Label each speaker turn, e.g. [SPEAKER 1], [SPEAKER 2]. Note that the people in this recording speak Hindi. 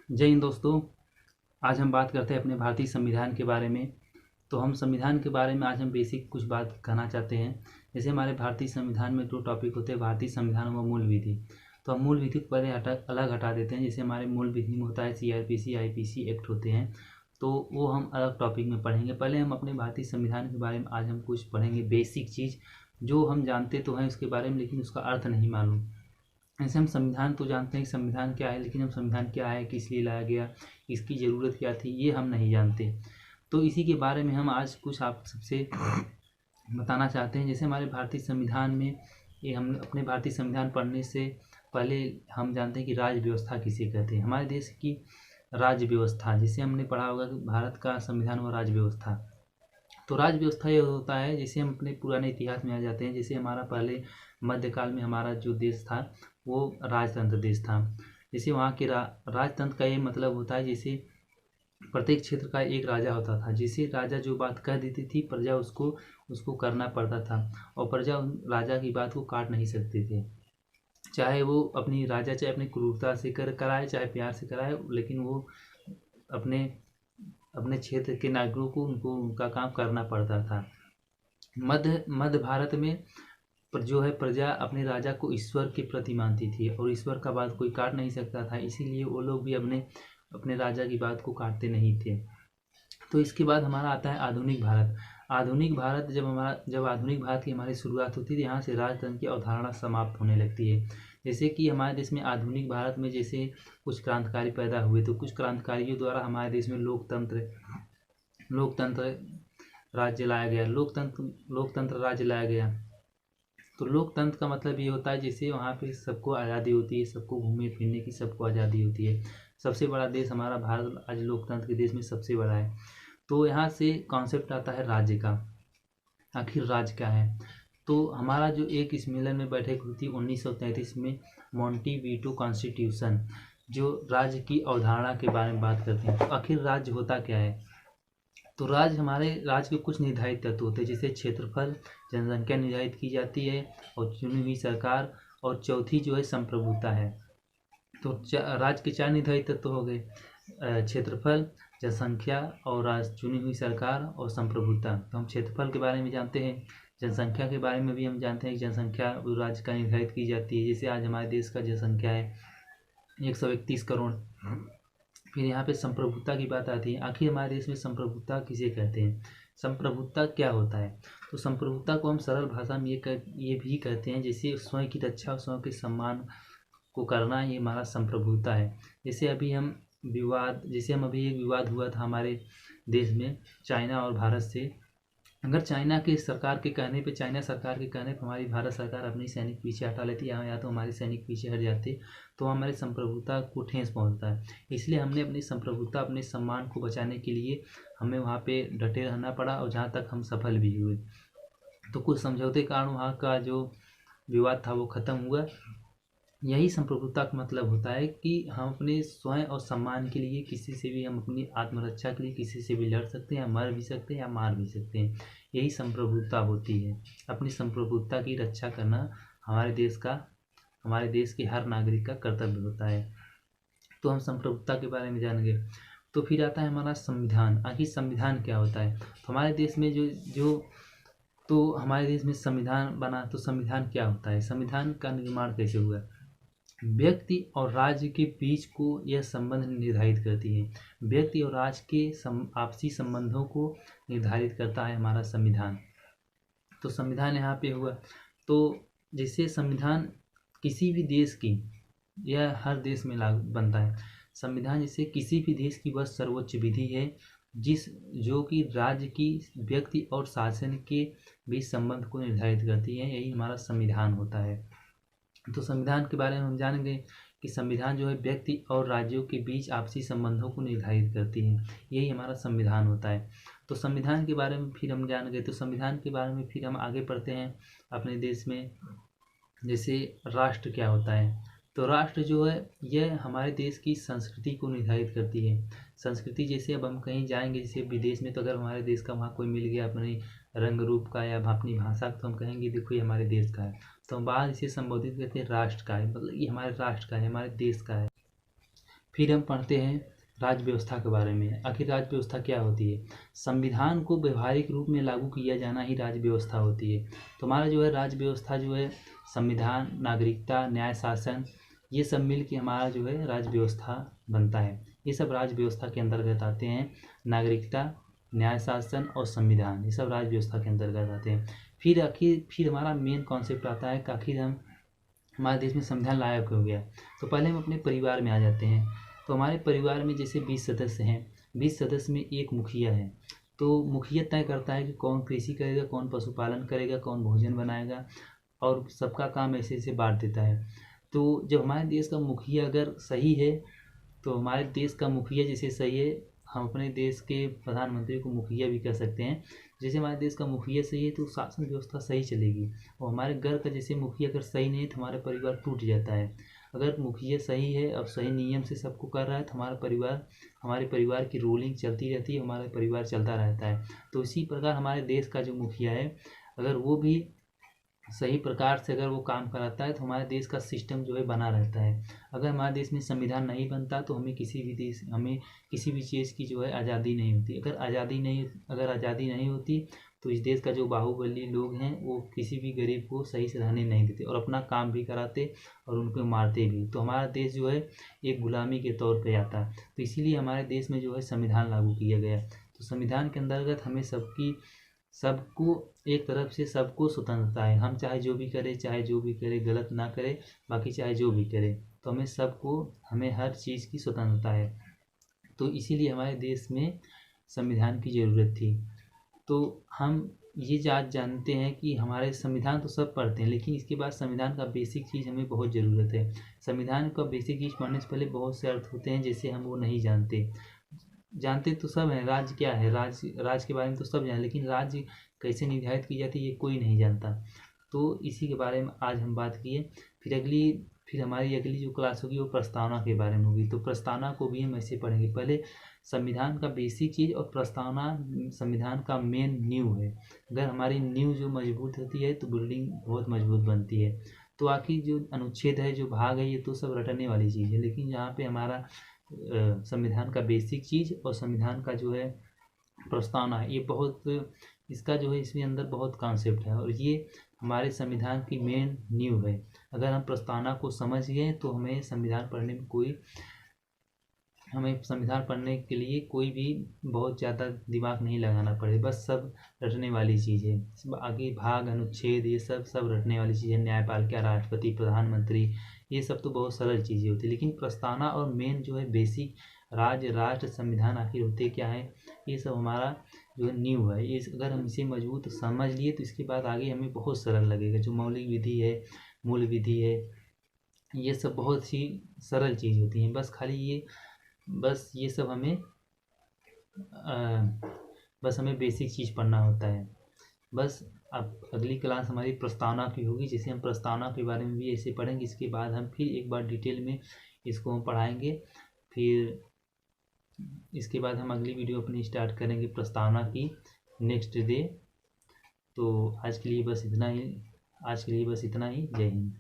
[SPEAKER 1] जय हिंद दोस्तों। आज हम बात करते हैं अपने भारतीय संविधान के बारे में। तो हम संविधान के बारे में आज हम बेसिक कुछ बात कहना चाहते हैं। जैसे हमारे भारतीय संविधान में 2 टॉपिक होते हैं, भारतीय संविधान व मूल विधि। तो हम मूल विधि को पहले अलग हटा देते हैं। जैसे हमारे मूल विधि में होता है CRPC IPC एक्ट होते हैं, तो वो हम अलग टॉपिक में पढ़ेंगे। पहले हम अपने भारतीय संविधान के बारे में आज हम कुछ पढ़ेंगे, बेसिक चीज़ जो हम जानते तो हैं उसके बारे में, लेकिन उसका अर्थ नहीं मालूम। ऐसे हम संविधान तो जानते हैं कि संविधान क्या है, लेकिन हम संविधान क्या है, किस लिए लाया गया, इसकी ज़रूरत क्या थी, ये हम नहीं जानते। तो इसी के बारे में हम आज कुछ आप सबसे बताना चाहते हैं। जैसे हमारे भारतीय संविधान में हम अपने भारतीय संविधान पढ़ने से पहले हम जानते हैं कि राज्य व्यवस्था किसे कहते हैं। हमारे देश की राज्य व्यवस्था, जिसे हमने पढ़ा होगा कि भारत का संविधान व राज्य व्यवस्था। तो राज्य व्यवस्था ये होता है, जैसे हम अपने पुराने इतिहास में आ जाते हैं। जैसे हमारा पहले मध्यकाल में हमारा जो देश था वो राजतंत्र देश था। जैसे वहाँ के राजतंत्र का ये मतलब होता है, जैसे प्रत्येक क्षेत्र का एक राजा होता था। जिसे राजा जो बात कह देती थी, प्रजा उसको करना पड़ता था, और प्रजा राजा की बात को काट नहीं सकते थे। चाहे वो अपनी राजा चाहे अपनी क्रूरता से कराए, चाहे प्यार से कराए, लेकिन वो अपने अपने क्षेत्र के नागरिकों को उनको उनका काम करना पड़ता था। मध्य भारत में पर जो है प्रजा अपने राजा को ईश्वर के प्रति मानती थी, और ईश्वर का बात कोई काट नहीं सकता था। इसीलिए वो लोग भी अपने राजा की बात को काटते नहीं थे। तो इसके बाद हमारा आता है आधुनिक भारत। आधुनिक भारत जब आधुनिक भारत की हमारी शुरुआत होती है, यहाँ से राजतंत्र की अवधारणा समाप्त होने लगती है। जैसे कि हमारे देश में आधुनिक भारत में जैसे कुछ क्रांतिकारी पैदा हुए, तो कुछ क्रांतिकारियों द्वारा हमारे देश में लोकतंत्र राज्य लाया गया। लोकतंत्र राज्य लाया गया। तो लोकतंत्र का मतलब ये होता है, जैसे वहाँ पे सबको आज़ादी होती है, सबको घूमने फिरने की सबको आज़ादी होती है। सबसे बड़ा देश हमारा भारत आज लोकतंत्र के देश में सबसे बड़ा है। तो यहाँ से कॉन्सेप्ट आता है राज्य का। आखिर राज्य क्या है? तो हमारा जो एक सम्मेलन में बैठक हुई थी 1933 में, मॉन्टेविटो कॉन्स्टिट्यूशन, जो राज्य की अवधारणा के बारे में बात करते हैं। तो आखिर राज्य होता क्या है? तो हमारे राज्य के कुछ निर्धारित तत्व होते हैं, जैसे क्षेत्रफल, जनसंख्या निर्धारित की जाती है, और चुनी हुई सरकार, और चौथी जो है संप्रभुता है। तो राज्य के 4 निर्धारित तत्व हो गए, क्षेत्रफल, जनसंख्या, और चुनी हुई सरकार, और संप्रभुता। तो हम क्षेत्रफल के बारे में जानते हैं, जनसंख्या के बारे में भी हम जानते हैं कि जनसंख्या राज्य का निर्धारित की जाती है। जैसे आज हमारे देश का जनसंख्या है 131 करोड़। फिर यहाँ पे संप्रभुता की बात आती है। आखिर हमारे देश में संप्रभुता किसे कहते हैं? संप्रभुता क्या होता है? तो संप्रभुता को हम सरल भाषा में ये भी कहते हैं, जैसे स्वयं की रक्षा और स्वयं के सम्मान को करना, ये हमारा संप्रभुता है। जैसे अभी अभी एक विवाद हुआ था हमारे देश में चाइना और भारत से। अगर चाइना सरकार के कहने पर हमारी भारत सरकार अपनी सैनिक पीछे हटा लेती है, या तो हमारे सैनिक पीछे हट जाते, तो हमारे संप्रभुता को ठेस पहुंचता है। इसलिए हमने अपनी संप्रभुता, अपने सम्मान को बचाने के लिए हमें वहाँ पे डटे रहना पड़ा, और जहाँ तक हम सफल भी हुए। तो कुछ समझौते के कारण वहाँ का जो विवाद था वो ख़त्म हुआ। यही संप्रभुता का मतलब होता है कि हम अपने स्वयं और सम्मान के लिए किसी से भी, हम अपनी आत्मरक्षा के लिए किसी से भी लड़ सकते हैं, या मर भी सकते हैं, या मार भी सकते हैं। यही संप्रभुता होती है। अपनी संप्रभुता की रक्षा करना हमारे देश के हर नागरिक का कर्तव्य होता है। तो हम संप्रभुता के बारे में जान गए। तो फिर आता है हमारा संविधान। आखिर संविधान क्या होता है? तो हमारे देश में हमारे देश में संविधान बना, तो संविधान क्या होता है? संविधान का निर्माण कैसे हुआ? व्यक्ति और राज्य के बीच को यह संबंध निर्धारित करती है। व्यक्ति और राज्य के आपसी संबंधों को निर्धारित करता है हमारा संविधान। तो संविधान यहाँ पे हुआ। तो जैसे संविधान किसी भी देश की, यह हर देश में लागू बनता है। संविधान जैसे किसी भी देश की वह सर्वोच्च विधि है, जो कि राज्य की, व्यक्ति और शासन के बीच संबंध को निर्धारित करती है। यही हमारा संविधान होता है। तो संविधान के बारे में हम जानेंगे कि संविधान जो है व्यक्ति और राज्यों के बीच आपसी संबंधों को निर्धारित करती है। यही हमारा संविधान होता है। तो संविधान के बारे में फिर हम जान गए। तो संविधान के बारे में फिर हम आगे पढ़ते हैं अपने देश में। जैसे राष्ट्र क्या होता है? तो राष्ट्र जो है यह हमारे देश की संस्कृति को निर्धारित करती है। संस्कृति जैसे अब हम कहीं जाएंगे, जैसे विदेश में, तो अगर हमारे देश का वहाँ कोई मिल गया अपने रंग रूप का या अपनी भाषा, तो हम कहेंगे देखो ये हमारे देश का है। तो हम बाहर इसे संबोधित करते हैं राष्ट्र का है, मतलब ये हमारे राष्ट्र का है, हमारे देश का है। फिर हम पढ़ते हैं राज्य व्यवस्था के बारे में। आखिर राज्य व्यवस्था क्या होती है? संविधान को व्यवहारिक रूप में लागू किया जाना ही राज्य व्यवस्था होती है। तो हमारा जो है राज्य व्यवस्था जो है संविधान, नागरिकता, न्याय शासन, ये सब मिल के हमारा जो है राज्य व्यवस्था बनता है। ये सब राज्य व्यवस्था के अंतर्गत आते हैं। नागरिकता, न्याय शासन और संविधान, ये सब राज्य व्यवस्था के अंतर्गत आते हैं। फिर हमारा मेन कॉन्सेप्ट आता है कि आखिर हमारे देश में संविधान लाया क्यों गया। तो पहले हम अपने परिवार में आ जाते हैं। तो हमारे परिवार में जैसे 20 सदस्य हैं, 20 सदस्य में एक मुखिया है। तो मुखिया तय करता है कि कौन कृषि करेगा, कौन पशुपालन करेगा, कौन भोजन बनाएगा, और सबका काम ऐसे ऐसे बांट देता है। तो जब हमारे देश का मुखिया अगर सही है, तो हमारे देश का मुखिया जैसे सही है, हम अपने देश के प्रधानमंत्री को मुखिया भी कह सकते हैं। जैसे हमारे देश का मुखिया सही है तो शासन व्यवस्था सही चलेगी। और हमारे घर का जैसे मुखिया अगर सही नहीं है तो हमारा परिवार टूट जाता है। अगर मुखिया सही है और सही नियम से सबको कर रहा है तो हमारे परिवार की रूलिंग चलती रहती है, हमारा परिवार चलता रहता है। तो इसी प्रकार हमारे देश का जो मुखिया है, अगर वो भी सही प्रकार से अगर वो काम कराता है तो हमारे देश का सिस्टम जो है बना रहता है। अगर हमारे देश में संविधान नहीं बनता तो हमें किसी भी चीज़ की जो है आज़ादी नहीं होती। अगर आज़ादी नहीं होती तो इस देश का जो बाहुबली लोग हैं वो किसी भी गरीब को सही से रहने नहीं देते और अपना काम भी कराते और उनको मारते भी। तो हमारा देश जो है एक गुलामी के तौर पे आता है। तो इसीलिए हमारे देश में जो है संविधान लागू किया गया। तो संविधान के अंतर्गत हमें सबको एक तरफ से सबको स्वतंत्रता है। हम चाहे जो भी करे गलत ना करे, बाकी चाहे जो भी करे, तो हमें हर चीज़ की स्वतंत्रता है। तो इसीलिए हमारे देश में संविधान की ज़रूरत थी। तो हम ये जानते हैं कि हमारे संविधान तो सब पढ़ते हैं, लेकिन इसके बाद संविधान का बेसिक चीज़ हमें बहुत ज़रूरत है। संविधान का बेसिक चीज़ पढ़ने से पहले बहुत से अर्थ होते हैं जैसे हम वो नहीं जानते तो सब हैं। राज्य क्या है, राज्य के बारे में तो सब जाने, लेकिन राज्य कैसे निर्धारित की जाती है ये कोई नहीं जानता। तो इसी के बारे में आज हम बात किए। फिर हमारी अगली जो क्लास होगी वो प्रस्तावना के बारे में होगी। तो प्रस्तावना को भी हम ऐसे पढ़ेंगे। पहले संविधान का बेसिक चीज़ और प्रस्तावना संविधान का मेन नींव है। अगर हमारी नींव जो मजबूत होती है तो बिल्डिंग बहुत मजबूत बनती है। तो आखिर जो अनुच्छेद है, जो भाग है, ये तो सब रटने वाली चीज़ है, लेकिन यहाँ पे हमारा संविधान का बेसिक चीज़ और संविधान का जो है प्रस्तावना है, ये बहुत इसका जो है इसमें अंदर बहुत कॉन्सेप्ट है और ये हमारे संविधान की मेन नींव है। अगर हम प्रस्तावना को समझ गए तो हमें संविधान पढ़ने के लिए कोई भी बहुत ज़्यादा दिमाग नहीं लगाना पड़े, बस सब रटने वाली चीज़ है। आगे भाग, अनुच्छेद, ये सब रटने वाली चीज़ है। न्यायपालिका, राष्ट्रपति, प्रधानमंत्री, ये सब तो बहुत सरल चीज़ें होती है, लेकिन प्रस्तावना और मेन जो है बेसिक राज्य, राष्ट्र, संविधान आखिर होते क्या है, ये सब हमारा जो है नींव है। ये अगर हम इसे मजबूत समझ लिए तो इसके बाद आगे हमें बहुत सरल लगेगा। जो मौलिक विधि है, मूल विधि है, ये सब बहुत ही सरल चीज़ होती हैं। बस ये सब हमें बेसिक चीज़ पढ़ना होता है। बस अब अगली क्लास हमारी प्रस्तावना की होगी, जिसे हम प्रस्तावना के बारे में भी ऐसे पढ़ेंगे। इसके बाद हम फिर एक बार डिटेल में इसको हम पढ़ाएंगे। फिर इसके बाद हम अगली वीडियो अपनी स्टार्ट करेंगे प्रस्तावना की नेक्स्ट डे। तो आज के लिए बस इतना ही। जय हिंद।